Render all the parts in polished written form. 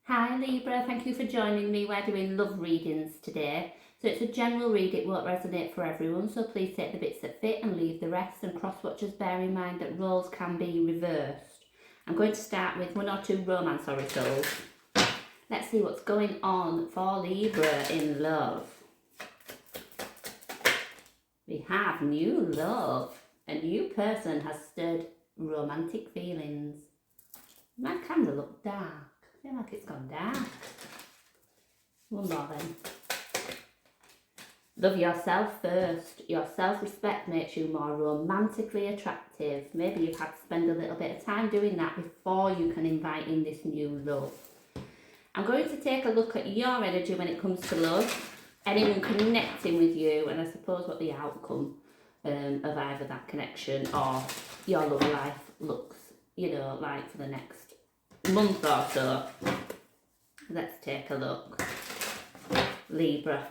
Hi Libra, thank you for joining me. We're doing love readings today. So it's a general read, it won't resonate for everyone, so please take the bits that fit and leave the rest, and cross-watchers bear in mind that roles can be reversed. I'm going to start with one or two romance oracles. Let's see what's going on for Libra in love. We have new love. A new person has stirred romantic feelings. My camera looked dark. I feel like it's gone dark. One more then. Love yourself first. Your self-respect makes you more romantically attractive. Maybe you've had to spend a little bit of time doing that before you can invite in this new love. I'm going to take a look at your energy when it comes to love. Anyone connecting with you, and I suppose what the outcome of either that connection or your love life looks, like for the next month or so. Let's take a look. Libra.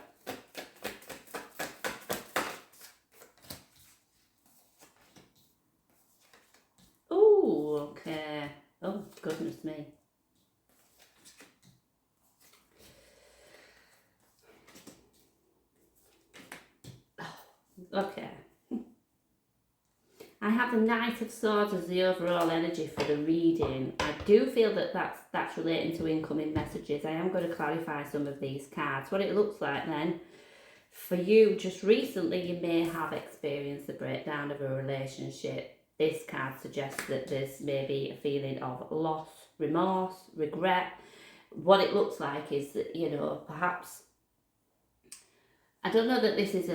Oh, okay. Oh, goodness me. Okay. I have the Knight of Swords as the overall energy for the reading. I do feel that that's relating to incoming messages. I am going to clarify some of these cards. What it looks like then, for you, just recently you may have experienced the breakdown of a relationship. This card suggests that there's maybe a feeling of loss, remorse, regret. What it looks like is that, perhaps, I don't know that this is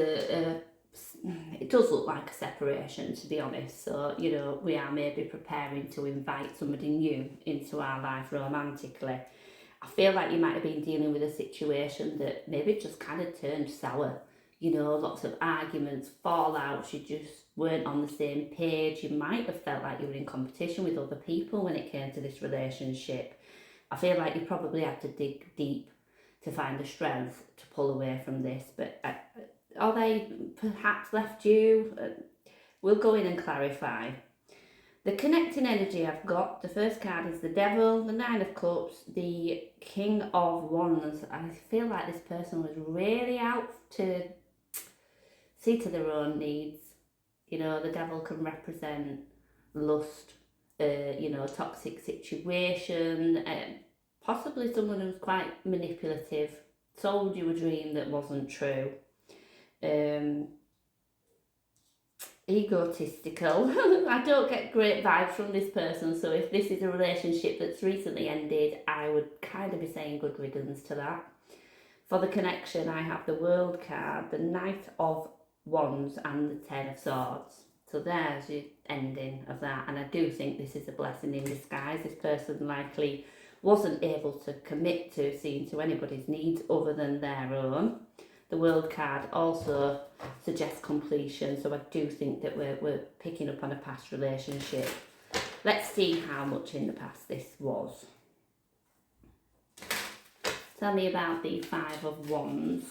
it does look like a separation, to be honest. So, we are maybe preparing to invite somebody new into our life romantically. I feel like you might have been dealing with a situation that maybe just kind of turned sour. Lots of arguments, fallouts, you just weren't on the same page. You might have felt like you were in competition with other people when it came to this relationship. I feel like you probably had to dig deep to find the strength to pull away from this, but are they perhaps left you? We'll go in and clarify. The connecting energy I've got, the first card is the Devil, the Nine of Cups, the King of Wands. I feel like this person was really out to see to their own needs. The Devil can represent lust, toxic situation, possibly someone who's quite manipulative, sold you a dream that wasn't true. Egotistical. I don't get great vibes from this person, so if this is a relationship that's recently ended, I would kind of be saying good riddance to that. For the connection, I have the World card, the Knight of Wands and the Ten of Swords. So there's your ending of that, and I do think this is a blessing in disguise. This person likely wasn't able to commit to seeing to anybody's needs other than their own. The World card also suggests completion, so I do think that we're picking up on a past relationship. Let's see how much in the past this was. Tell me about the Five of Wands.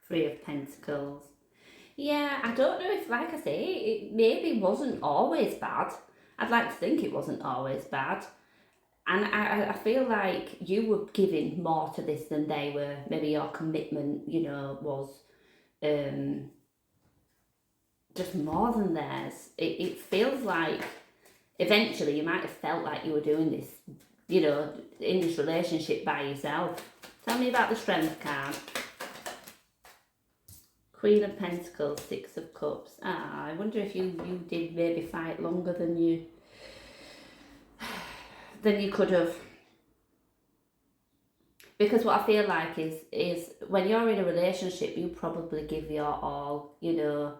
Three of Pentacles. Yeah, I don't know if, like I say, it maybe wasn't always bad. I'd like to think it wasn't always bad. And I feel like you were giving more to this than they were. Maybe your commitment, was just more than theirs. It feels like eventually you might have felt like you were doing this, in this relationship by yourself. Tell me about the Strength card. Queen of Pentacles, Six of Cups. I wonder if you did maybe fight longer than you could have. Because what I feel like is when you're in a relationship, you probably give your all. You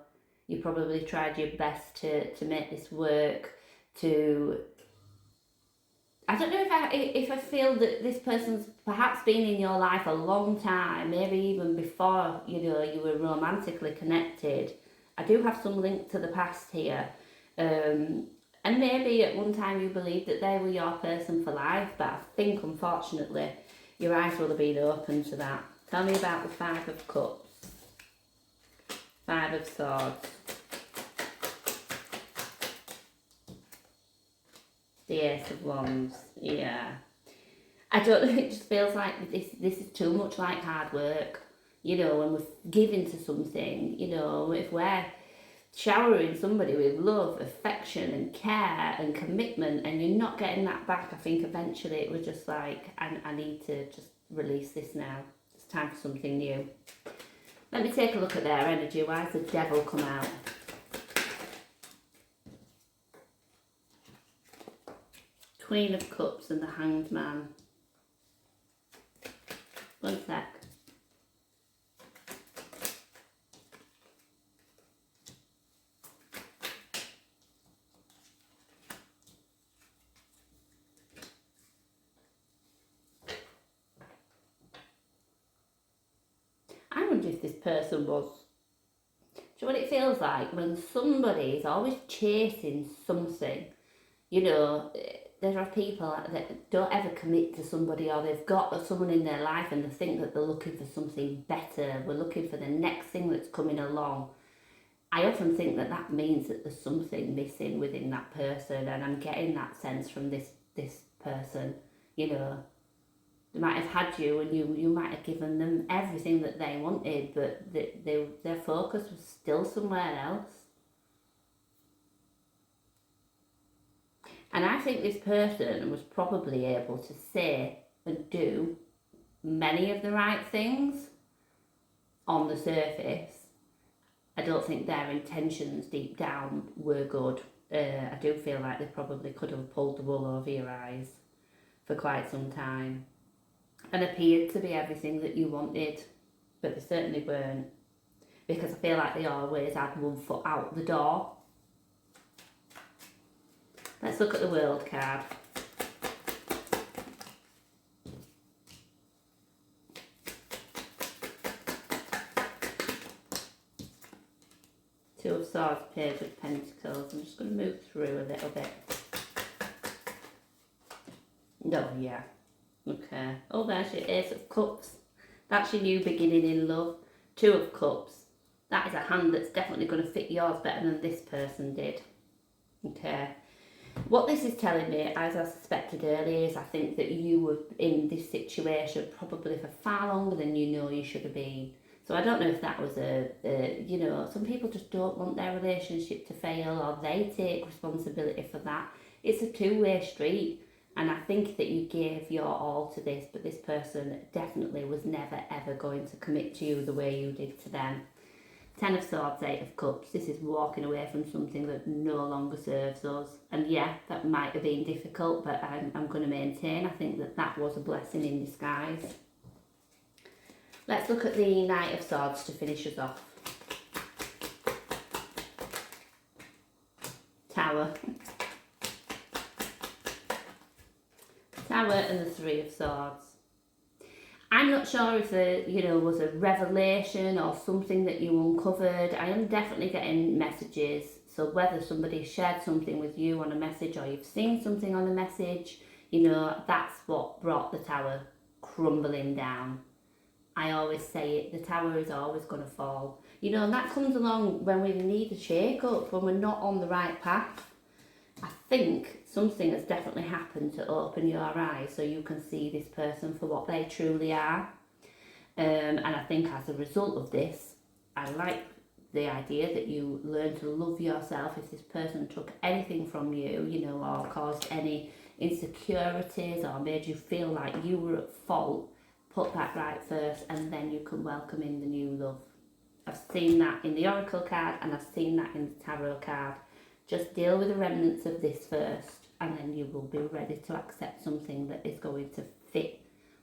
probably tried your best to make this work. I don't know if I feel that this person's perhaps been in your life a long time, maybe even before you were romantically connected. I do have some link to the past here. And maybe at one time you believed that they were your person for life, but I think unfortunately your eyes will have been open to that. Tell me about the Five of Cups. Five of Swords. The Ace of Wands, yeah. I don't know, it just feels like this is too much like hard work. You know, when we're giving to something, you know, if we're showering somebody with love, affection and care and commitment and you're not getting that back, I think eventually it was just like, I need to just release this now. It's time for something new. Let me take a look at their energy. Why has the Devil come out? Queen of Cups and the Hanged Man. One sec. I wonder if this person was... Do you know what it feels like? When somebody is always chasing something, you know, there are people that don't ever commit to somebody, or they've got someone in their life and they think that they're looking for something better. We're looking for the next thing that's coming along. I often think that that means that there's something missing within that person, and I'm getting that sense from this person. You know, they might have had you and you might have given them everything that they wanted, but their focus was still somewhere else. And I think this person was probably able to say and do many of the right things on the surface. I don't think their intentions deep down were good. I do feel like they probably could have pulled the wool over your eyes for quite some time and appeared to be everything that you wanted, but they certainly weren't, because I feel like they always had one foot out the door. Let's look at the World card. Two of Swords, Page of Pentacles. I'm just going to move through a little bit. Oh, yeah. Okay. Oh, there's your Ace of Cups. That's your new beginning in love. Two of Cups. That is a hand that's definitely going to fit yours better than this person did. Okay. What this is telling me, as I suspected earlier, is I think that you were in this situation probably for far longer than you know you should have been. So I don't know if that was you know, some people just don't want their relationship to fail, or they take responsibility for that. It's a two-way street. And I think that you gave your all to this, but this person definitely was never ever going to commit to you the way you did to them. Ten of Swords, Eight of Cups. This is walking away from something that no longer serves us. And yeah, that might have been difficult, but I'm going to maintain, I think that that was a blessing in disguise. Let's look at the Knight of Swords to finish us off. Tower. Tower and the Three of Swords. I'm not sure if there, you know, was a revelation or something that you uncovered. I am definitely getting messages. So whether somebody shared something with you on a message or you've seen something on a message, you know, that's what brought the Tower crumbling down. I always say it, the Tower is always going to fall. You know, and that comes along when we need a shake-up, when we're not on the right path. I think something has definitely happened to open your eyes so you can see this person for what they truly are. And I think as a result of this, I like the idea that you learn to love yourself. If this person took anything from you, you know, or caused any insecurities or made you feel like you were at fault, put that right first, and then you can welcome in the new love. I've seen that in the Oracle card and I've seen that in the Tarot card. Just deal with the remnants of this first, and then you will be ready to accept something that is going to fit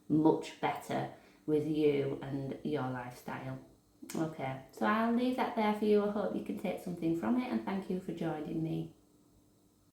much better with you and your lifestyle. Okay, so I'll leave that there for you. I hope you can take something from it, and thank you for joining me.